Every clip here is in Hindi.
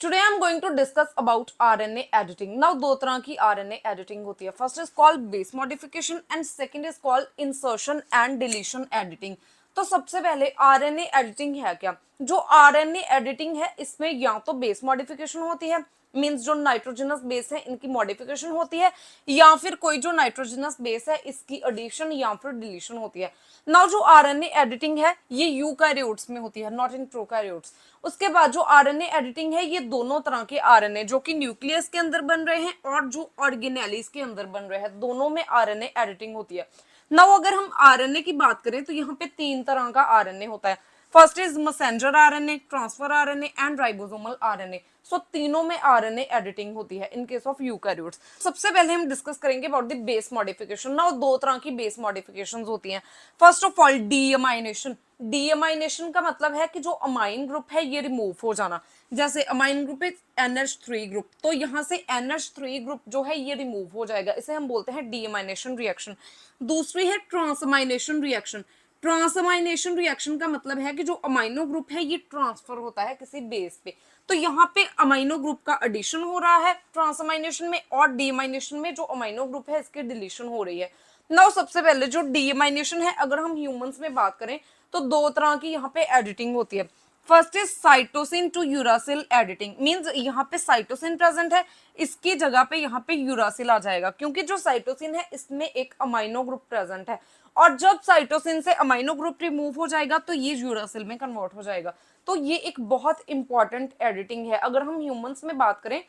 Today I'm going to discuss about RNA editing. Now दो तरह की RNA editing होती है. First is called base modification and second is called insertion and deletion editing. तो सबसे पहले RNA editing है क्या? जो RNA editing है इसमें या तो base modification होती है, मीन्स जो नाइट्रोजनस बेस है इनकी मॉडिफिकेशन होती है, या फिर कोई जो नाइट्रोजनस बेस है इसकी एडिशन या फिर डिलीशन होती है. नाउ जो आरएनए एडिटिंग है ये यूकैरियोट्स में होती है, नॉट इन प्रोकैरियोट्स. उसके बाद जो आरएनए एडिटिंग है ये दोनों तरह के आरएनए जो कि न्यूक्लियस के अंदर बन रहे हैं और जो ऑर्गेनेलिस के अंदर बन रहे हैं, दोनों में आरएनए एडिटिंग होती है. नाउ अगर हम आरएनए की बात करें तो यहाँ पे तीन तरह का आरएनए होता है. First is messenger RNA, transfer RNA and ribosomal RNA. So तीनों में आरएनए एडिटिंग होती है इन केस ऑफ यूकैरियोट्स. सबसे पहले हम डिस्कस करेंगे about the base modification. Now दो तरह की बेस मॉडिफिकेशंस होती हैं. First of all deamination. Deamination का मतलब है कि जो अमाइन ग्रुप है ये रिमूव हो जाना. जैसे amine group is NH3 group, तो यहाँ से NH3 ग्रुप जो है ये रिमूव हो जाएगा, इसे हम बोलते हैं डीएमाइनेशन रिएक्शन. दूसरी है ट्रांसअमाइनेशन रिएक्शन. ट्रांसअमाइनेशन रिएक्शन का मतलब है कि जो अमाइनो ग्रुप है ये ट्रांसफर होता है किसी बेस पे. तो यहाँ पे अमाइनो ग्रुप का एडिशन हो रहा है ट्रांसअमाइनेशन में, और डीएमाइनेशन में जो अमाइनो ग्रुप है इसकी डिलीशन हो रही है. नाउ सबसे पहले जो डीएमाइनेशन है, अगर हम ह्यूमंस में बात करें तो दो तरह की यहाँ पे एडिटिंग होती है. First is cytosine to uracil editing. Means यहाँ पे साइटोसिन प्रेजेंट है, इसकी जगह पे यहाँ पे यूरासिल आ जाएगा, क्योंकि जो साइटोसिन है इसमें एक अमाइनो ग्रुप प्रेजेंट है, और जब साइटोसिन से अमाइनो ग्रुप रिमूव हो जाएगा तो ये यूरासिल में कन्वर्ट हो जाएगा. तो ये एक बहुत इंपॉर्टेंट एडिटिंग है. अगर हम ह्यूमंस में बात करें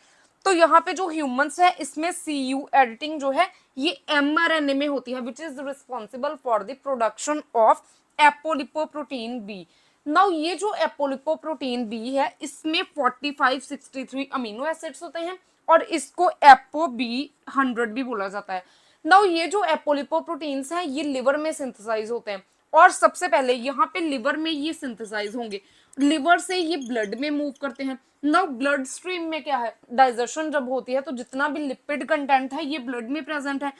तो यहाँ पे जो ह्यूमंस है इसमें CU एडिटिंग जो है ये mRNA में होती है, which is responsible for the production of apolipoprotein B. Now ये जो एपोलिपोप्रोटीन बी है इसमें 4563 अमीनो एसिड्स होते हैं और इसको एपो बी 100 भी बोला जाता है. नाउ ये जो एपोलिपोप्रोटीन्स हैं ये लिवर में सिंथेसाइज होते हैं, और सबसे पहले यहाँ पे लिवर में ये सिंथेसाइज होंगे, लिवर से ये ब्लड में मूव करते हैं. नाउ ब्लड स्ट्रीम में क्या है, डाइजेशन जब होती है तो जितना भी लिपिड कंटेंट है ये ब्लड में प्रेजेंट है,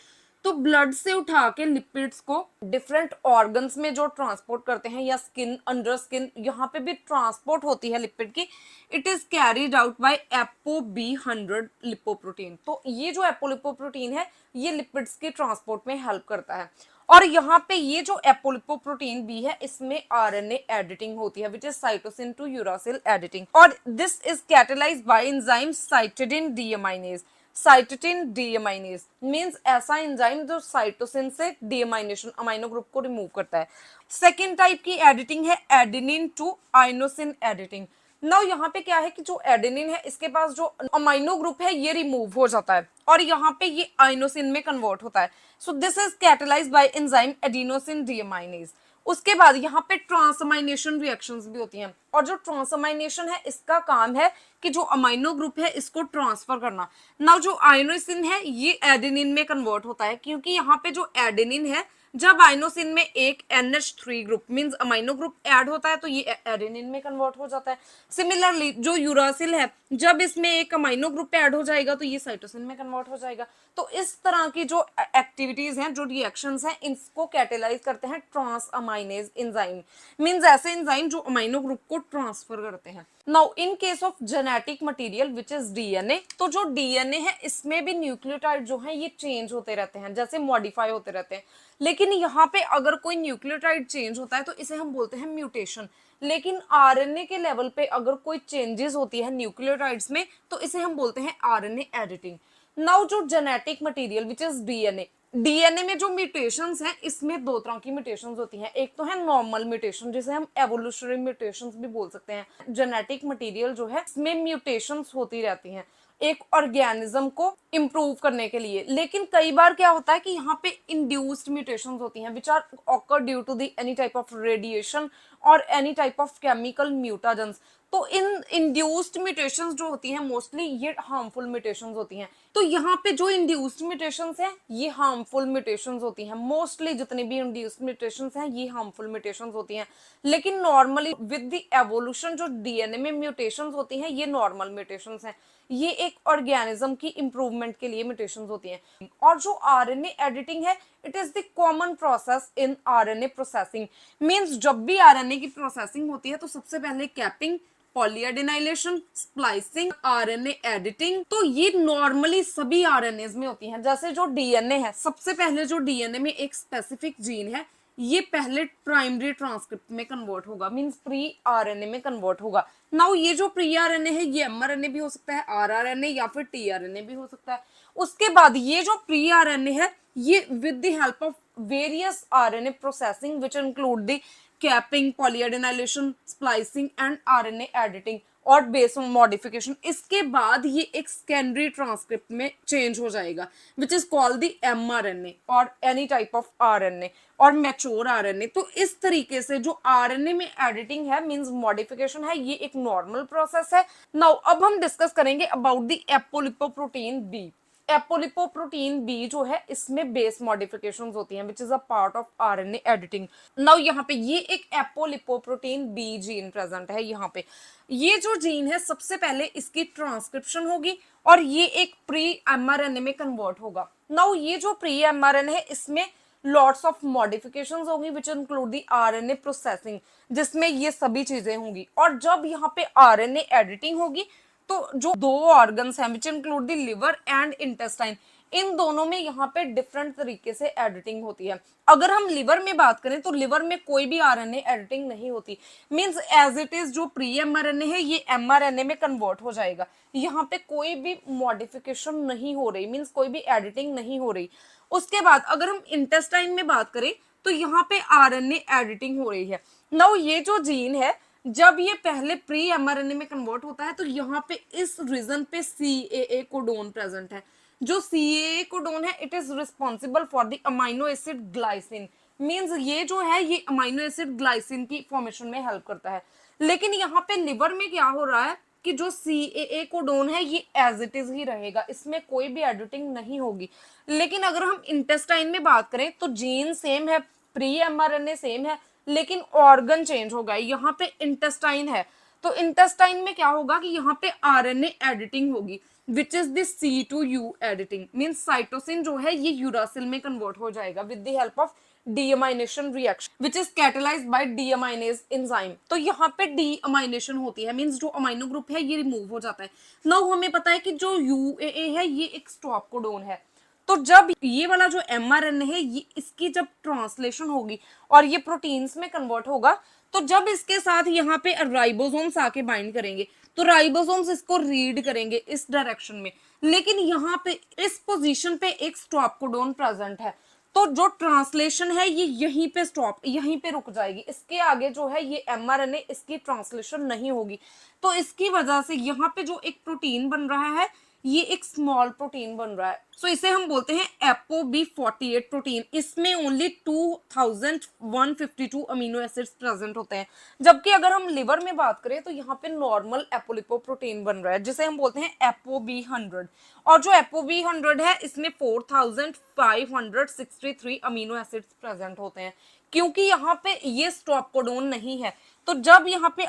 तो ब्लड से उठा के लिपिड्स को डिफरेंट ऑर्गन्स में जो ट्रांसपोर्ट करते हैं, या स्किन, अंडर स्किन, यहाँ पे भी ट्रांसपोर्ट होती है लिपिड की. It is carried out by ApoB100 lipoprotein. तो ये जो एपोलिपोप्रोटीन है ये लिपिड्स के ट्रांसपोर्ट में हेल्प करता है. और यहाँ पे ये जो एपोलिपोप्रोटीन बी है इसमें आरएनए एडिटिंग होती है, which is cytosine to uracil editing, और this is catalysed by enzyme cytidine deaminase. Cytidine deaminase means ऐसा एंजाइम जो साइटोसिन से डीएमाइनेशन अमाइनो ग्रुप को रिमूव करता है. सेकेंड टाइप की एडिटिंग है adenine to inosine editing. Now यहाँ पे क्या है कि जो एडेनिन है इसके पास जो अमाइनो ग्रुप है ये रिमूव हो जाता है और यहाँ पे ये आइनोसिन में कन्वर्ट होता है. So this is catalysed by enzyme adenosine deaminase. उसके बाद यहाँ पे ट्रांसअमाइनेशन रिएक्शंस भी होती हैं, और जो ट्रांसअमाइनेशन है इसका काम है कि जो अमाइनो ग्रुप है इसको ट्रांसफर करना. नाउ जो आइनोसिन है ये एडेनिन में कन्वर्ट होता है, क्योंकि यहाँ पे जो एडेनिन है जब आइनोसिन में एक NH3 group means amino group add होता है तो ये एडेनिन में कन्वर्ट हो जाता है. सिमिलरली जो यूरासिल है जब इसमें एक अमाइनो ग्रुप ऐड हो जाएगा तो ये साइटोसिन में कन्वर्ट हो जाएगा. तो इस तरह की जो एक्टिविटीज हैं, जो रिएक्शंस हैं, इसको कैटेलाइज करते हैं ट्रांसअमाइनेज एंजाइम, मींस ऐसे एंजाइम जो अमाइनो ग्रुप को ट्रांसफर करते हैं. Now in case of genetic material which is DNA, तो जो डीएनए है इसमें भी न्यूक्लियोटाइड जो है ये चेंज होते रहते हैं, जैसे मॉडिफाई होते रहते हैं. लेकिन यहाँ पे अगर कोई न्यूक्लियोटाइड चेंज होता है तो इसे हम बोलते हैं म्यूटेशन. लेकिन आरएनए के लेवल पे अगर कोई चेंजेस होती है न्यूक्लियोटाइड्स में तो इसे हम बोलते हैं आरएनए एडिटिंग. नाउ जो genetic material which is DNA, DNA में जो म्यूटेशंस हैं इसमें दो तरह की म्यूटेशंस होती हैं. एक तो है नॉर्मल म्यूटेशन जिसे हम एवोल्यूशनरी म्यूटेशंस भी बोल सकते हैं. जेनेटिक मटेरियल जो है इसमें म्यूटेशंस होती रहती हैं एक ऑर्गेनिज्म को इम्प्रूव करने के लिए. लेकिन कई बार क्या होता है कि यहाँ पे इंड्यूस्ड म्यूटेशंस होती हैं which are occur due to the any type of radiation और any type of chemical mutagens. तो इन इंड्यूस्ड म्यूटेशंस जो होती हैं मोस्टली ये हार्मफुल म्यूटेशंस होती हैं. तो यहाँ पे जो इंड्यूस्ड म्यूटेशंस हैं ये हार्मफुल म्यूटेशंस होती हैं. मोस्टली जितनी भी इंड्यूस्ड म्यूटेशंस हैं ये हार्मफुल म्यूटेशंस होती हैं. लेकिन नॉर्मली विद द एवोल्यूशन जो डीएनए में म्यूटेशंस होती हैं ये नॉर्मल म्यूटेशंस हैं. ये एक ऑर्गेनिज्म की इंप्रूवमेंट के लिए म्यूटेशंस होती हैं. और जो आरएनए एडिटिंग है it is the common process in RNA processing. Means जब भी आरएनए की प्रोसेसिंग होती है तो सबसे पहले capping, polyadenylation, splicing, RNA editing. तो ये नॉर्मली सभी आरएनए में होती हैं। जैसे जो डीएनए है, सबसे पहले जो डीएनए में एक स्पेसिफिक जीन है, ये पहले प्राइमरी ट्रांसक्रिप्ट में कन्वर्ट होगा, मींस प्री आरएनए में कन्वर्ट होगा। नाउ ये जो प्री आरएनए है, ये एमआरएनए भी हो सकता है, आरआरएनए या फिर टीआरएनए भी हो सकता है। उसके बाद ये जो प्री आरएनए है, ये with the help of various RNA processing which include the capping, polyadenylation, splicing and RNA editing और बेस मॉडिफिकेशन, इसके बाद ये एक सेकेंडरी ट्रांसक्रिप्ट में चेंज हो जाएगा which is called the mRNA और एनी टाइप ऑफ आरएनए और मैच्योर आरएनए। तो इस तरीके से जो आरएनए में एडिटिंग है, मींस मॉडिफिकेशन है, ये एक नॉर्मल प्रोसेस है। नाउ अब हम डिस्कस करेंगे अबाउट द एपोलिपोप्रोटीन बी। एपोलिपोप्रोटीन बी जो है, इसमें बेस मॉडिफिकेशंस होती हैं which is a part of RNA editing. Now यहाँ पे ये एक एपोलिपोप्रोटीन बी जीन प्रेजेंट है। यहाँ पे ये जो जीन है, सबसे पहले इसकी ट्रांसक्रिप्शन होगी और ये एक प्री एमआरएनए में कन्वर्ट होगा। नाउ ये जो प्री एमआरएनए है, इसमें लॉट्स ऑफ मॉडिफिकेशंस होंगी विच इंक्लूड द आरएनए प्रोसेसिंग, जिसमें ये सभी चीजें होंगी। और जब यहाँ पे आरएनए एडिटिंग होगी, तो जो दो ऑर्गन्स हैं which include the liver and intestine, इन दोनों में यहाँ पे डिफरेंट तरीके से एडिटिंग होती है। अगर हम लिवर में बात करें तो लिवर में कोई भी आरएनए एडिटिंग नहीं होती, मींस एज इट इज जो प्री एमआरएनए है, ये एमआरएनए में कन्वर्ट हो जाएगा। यहाँ पे कोई भी मॉडिफिकेशन नहीं हो रही, मींस कोई भी एडिटिंग नहीं हो रही। उसके बाद अगर हम इंटेस्टाइन में बात करें तो यहाँ पे आरएनए एडिटिंग हो रही है। नाउ ये जो जीन है, जब ये पहले प्री एमआरएनए में कन्वर्ट होता है, तो यहाँ पे इस रीजन पे CAA कोडोन प्रेजेंट है। जो CAA कोडोन है, it is responsible for the amino acid glycine, means ये जो है, ये अमाइनो एसिड ग्लाइसिन की फॉर्मेशन में हेल्प करता है। लेकिन यहाँ पे लिवर में क्या हो रहा है कि जो CAA कोडोन है, ये एज इट इज ही रहेगा, इसमें कोई भी एडिटिंग नहीं होगी। लेकिन अगर हम इंटेस्टाइन में बात करें तो जीन सेम है, प्री एमआरएनए सेम है, लेकिन ऑर्गन चेंज होगा। यहाँ पे इंटेस्टाइन है, तो इंटेस्टाइन में क्या होगा कि यहाँ पे आरएनए एडिटिंग होगी which is the C2U editing, means cytosine जो है, ये यूरासिल में कन्वर्ट हो जाएगा with the help of deamination reaction which is catalysed by deaminase enzyme. तो यहाँ पे डीअमाइनेशन होती है, मींस जो अमाइनो ग्रुप है ये रिमूव हो जाता है। नाउ हमें पता है कि जो UAA है, ये एक स्टॉप कोडोन है। तो जब ये वाला जो एमआरएनए है, ये इसकी जब ट्रांसलेशन होगी और ये प्रोटीन्स में कन्वर्ट होगा, तो जब इसके साथ यहाँ पे राइबोसोम्स आके बाइंड करेंगे, तो राइबोसोम्स इसको रीड करेंगे इस डायरेक्शन में। लेकिन यहाँ पे इस पोजीशन पे एक स्टॉप कोडोन प्रेजेंट है, तो जो ट्रांसलेशन है ये यहीं पे स्टॉप, यहीं पे रुक जाएगी। इसके आगे जो है ये एमआरएनए, इसकी ट्रांसलेशन नहीं होगी। तो इसकी वजह से यहाँ पे जो एक प्रोटीन बन रहा है, ये एक स्मॉल प्रोटीन बन रहा है। सो इसे हम बोलते हैं ApoB48 प्रोटीन। इसमें ओनली 2152 अमीनो एसिड्स प्रेजेंट होते हैं। जबकि अगर हम लिवर में बात करें तो यहाँ पे नॉर्मल एपोलिपोप्रोटीन बन रहा है, जिसे हम बोलते हैं ApoB100। और जो ApoB100 है, इसमें 4563 अमीनो एसिड्स प्रेजेंट होते हैं, क्योंकि यहाँ पे ये स्टॉप कोडोन नहीं है। तो जब यहाँ पे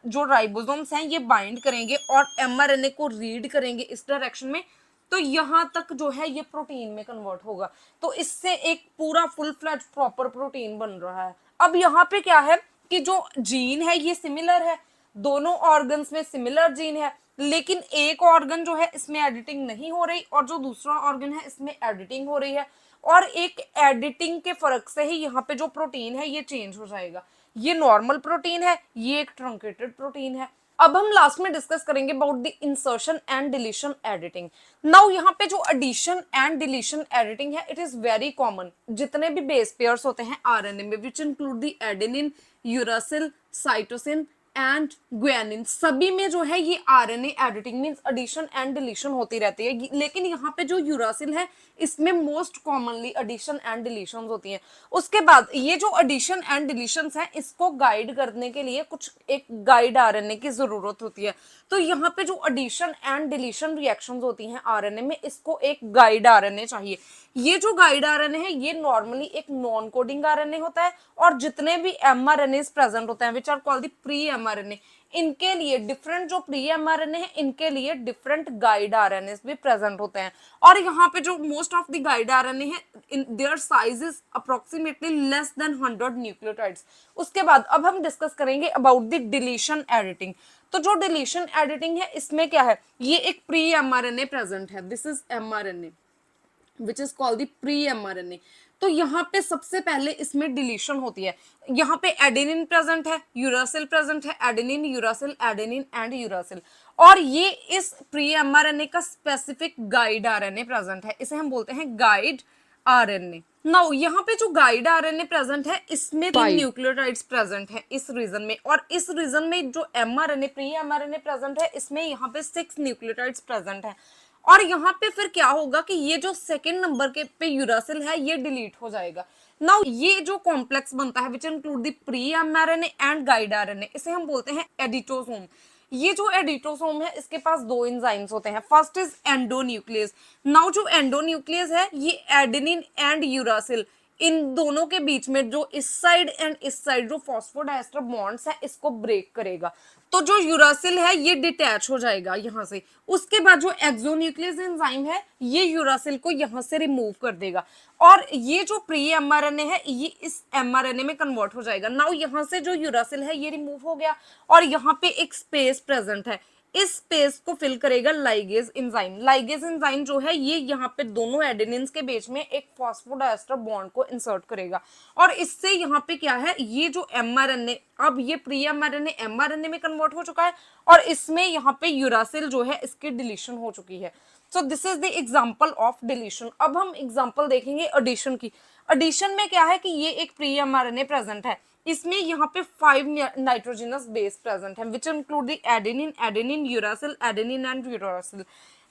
जो राइबोसोम्स हैं, ये बाइंड करेंगे और एमआरएनए को रीड करेंगे इस डायरेक्शन में, तो यहाँ तक जो है ये प्रोटीन में कन्वर्ट होगा। तो इससे एक पूरा फुल फ्लैज प्रॉपर प्रोटीन बन रहा है। अब यहाँ पे क्या है कि जो जीन है ये सिमिलर है, दोनों ऑर्गन्स में सिमिलर जीन है, लेकिन एक ऑर्गन जो है इसमें एडिटिंग नहीं हो रही और जो दूसरा ऑर्गन है इसमें एडिटिंग हो रही है। और एक एडिटिंग के फर्क से ही यहाँ पे जो प्रोटीन है ये चेंज हो जाएगा। ये नॉर्मल प्रोटीन है, ये एक ट्रंकेटेड प्रोटीन है। अब हम लास्ट में डिस्कस करेंगे about the insertion and deletion editing. Now यहाँ पे जो एडिशन एंड डिलीशन एडिटिंग है, इट इज वेरी कॉमन। जितने भी बेस पेयर्स होते हैं आरएनए में, which include the adenine, uracil, cytosine and guanine, सभी में जो है ये RNA editing means addition and deletion होती रहती है। लेकिन यहाँ पे जो यूरासिल है, इसमें most commonly addition and deletion होती हैं। उसके बाद ये जो एडिशन एंड डिलीशन है, इसको गाइड करने के लिए कुछ एक गाइड आरएनए की जरूरत होती है। तो यहाँ पे जो एडिशन एंड डिलीशन रिएक्शंस होती हैं आरएनए में, इसको एक गाइड आरएनए चाहिए। ये जो गाइड आरएनए है, ये नॉर्मली एक नॉन कोडिंग आरएनए होता है, और जितने भी एमआरएनए प्रेजेंट होते हैं which are called the pre mRNA, इनके लिए डिफरेंट जो प्री एमआरएनए है, इनके लिए डिफरेंट गाइड आरएनए भी प्रेजेंट होते हैं। और यहाँ पे जो most of the guide RNA है, in their size is approximately less than 100 nucleotides. उसके बाद अब हम डिस्कस करेंगे अबाउट द डिलीशन एडिटिंग। तो जो डिलीशन एडिटिंग है इसमें क्या है, ये एक प्री एमआरएनए प्रेजेंट है, this is mRNA which is called the pre mRNA. तो यहाँ पे सबसे पहले इसमें डिलीशन होती है, यहाँ पे एडेनिन प्रेजेंट है, यूरासिल प्रेजेंट है, adenine uracil adenine and uracil, और ये इस प्री एमआरएनए का स्पेसिफिक गाइड आरएनए प्रेजेंट है, इसे हम बोलते हैं गाइड आरएनए। नाउ यहाँ पे जो गाइड आरएनए प्रेजेंट है इसमें 3 न्यूक्लियोटाइड्स प्रेजेंट है इस रीजन में, और इस रीजन में जो एमआरएनए प्री एमआरएनए प्रेजेंट है इसमें यहाँ पे 6 न्यूक्लियोटाइड्स प्रेजेंट है। और यहाँ पे फिर क्या होगा कि ये जो सेकंड नंबर के पे यूरासिल है ये डिलीट हो जाएगा। नाउ ये जो कॉम्प्लेक्स बनता है विच include the pre mRNA and guide RNA, इसे हम बोलते हैं एडिटोसोम। ये जो एडिटोसोम है इसके पास 2 एंजाइम्स होते हैं, फर्स्ट इज एंडोन्यूक्लियस। नाउ जो एंडोन्यूक्लियस है ये एडेनिन एंड यूरासिल इन दोनों के बीच में जो इस साइड एंड इस साइड जो फॉस्फोडाइस्टर बॉन्ड्स है इसको ब्रेक करेगा, तो जो यूरासिल है ये डिटैच हो जाएगा यहाँ से। उसके बाद जो एक्सोन्यूक्लियस एंजाइम है ये यूरासिल को यहाँ से रिमूव कर देगा, और ये जो प्री एमआरएनए है ये इस एमआरएनए में कन्वर्ट हो जाएगा। नाउ यहाँ से जो यूरासिल है ये रिमूव हो गया, और यहाँ पे एक स्पेस प्रेजेंट है, इस स्पेस को फिल करेगा लाइगेज एंजाइम। लाइगेज एंजाइम जो है ये यहाँ पे दोनों एडेनिन्स के बीच में एक फॉस्फोडाइस्टर बॉन्ड को इंसर्ट करेगा, और इससे यहाँ पे क्या है, ये जो एमआरएनए अब ये प्री एमआरएनए एमआरएनए में कन्वर्ट हो चुका है, और इसमें यहाँ पे यूरासिल जो है इसकी डिलीशन हो चुकी है। So this is the example of deletion. अब हम एग्जाम्पल देखेंगे एडिशन की। एडिशन में क्या है कि ये एक प्री एमआरएनए प्रेजेंट है, इसमें यहाँ पे 5 नाइट्रोजनस बेस प्रेजेंट है विच include the adenine adenine uracil adenine and uracil,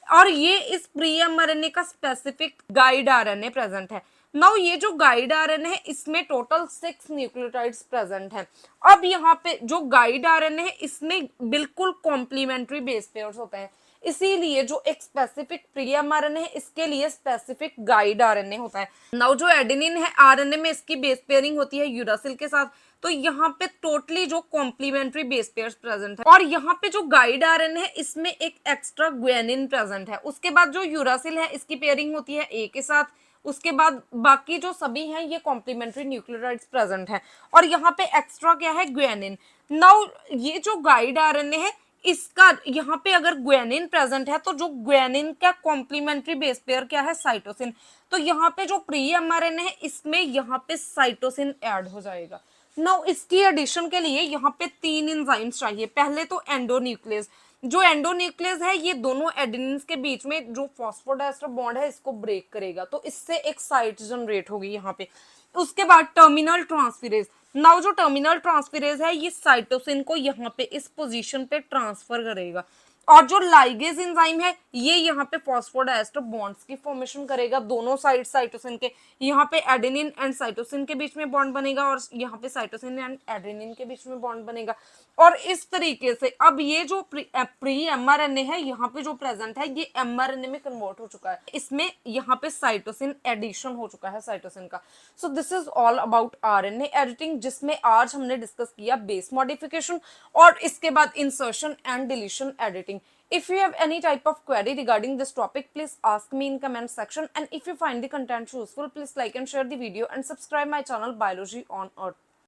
और ये इस प्री एमआरएनए का स्पेसिफिक गाइड आरएनए प्रेजेंट है। नाउ ये जो गाइड आरएनए है इसमें टोटल 6 न्यूक्लियोटाइड्स प्रेजेंट है। अब यहाँ पे जो गाइड आरएनए है इसमें बिल्कुल कॉम्प्लीमेंट्री बेस पेयर्स होते हैं, इसीलिए जो एक स्पेसिफिक प्री एमआरएनए है इसके लिए स्पेसिफिक गाइड आरएनए होता है। नाउ जो एडेनिन है आरएनए में इसकी बेस पेयरिंग होती है यूरासिल के साथ, तो यहाँ पे टोटली जो कॉम्प्लीमेंट्री बेस पेयर्स प्रेजेंट है, और यहाँ पे जो गाइड आरएनए है इसमें एक एक्स्ट्रा ग्वेनिन प्रेजेंट है। उसके बाद जो यूरासिल है इसकी पेयरिंग होती है ए के साथ, उसके बाद बाकी जो सभी हैं ये कॉम्प्लीमेंट्री न्यूक्लियोटाइड्स प्रेजेंट है, और यहाँ पे एक्स्ट्रा क्या है, ग्वेनिन। नाउ ये जो गाइड आरएनए है इसका यहाँ पे अगर ग्वेनिन प्रेजेंट है तो जो ग्वेनिन का कॉम्प्लीमेंट्री बेस पेयर क्या है, साइटोसिन, तो यहाँ पे जो प्री एमआरएनए है इसमें यहाँ पे साइटोसिन ऐड हो जाएगा। नाउ इसकी एडिशन के लिए यहाँ पे 3 एंजाइम्स चाहिए। पहले तो एंडोन्यूक्लियस, जो एंडोन्यूक्लियस है ये दोनों एडेनिन्स के बीच में जो फॉस्फोडाइस्टर बॉन्ड है इसको ब्रेक करेगा, तो इससे एक साइट जनरेट होगी यहाँ पे। उसके बाद टर्मिनल ट्रांसफेरेज, नाउ जो टर्मिनल ट्रांसफेरेज है ये साइटोसिन को यहाँ पे इस पोजीशन पे ट्रांसफर करेगा, और जो लाइगेज एंजाइम है ये यहाँ पे फॉस्फोडाइस्टर बॉन्ड्स की फॉर्मेशन करेगा दोनों साइड साइटोसिन के। यहाँ पे एडेनिन एंड साइटोसिन के बीच में बॉन्ड बनेगा, और यहाँ पे साइटोसिन एंड एडेनिन के बीच में बॉन्ड बनेगा, और इस तरीके से अब ये जो प्री एमआरएनए है यहाँ पे जो प्रेजेंट है ये एमआरएनए में कन्वर्ट हो चुका है, इसमें यहाँ पे साइटोसिन एडिशन हो चुका है साइटोसिन का। सो this is all about RNA editing, जिसमें आज हमने डिस्कस किया बेस मॉडिफिकेशन और इसके बाद insertion and deletion editing. If you have any type of query regarding this topic, please ask me in comment section, and if you find the content useful, please like and share the video and subscribe my channel Biology on Earth.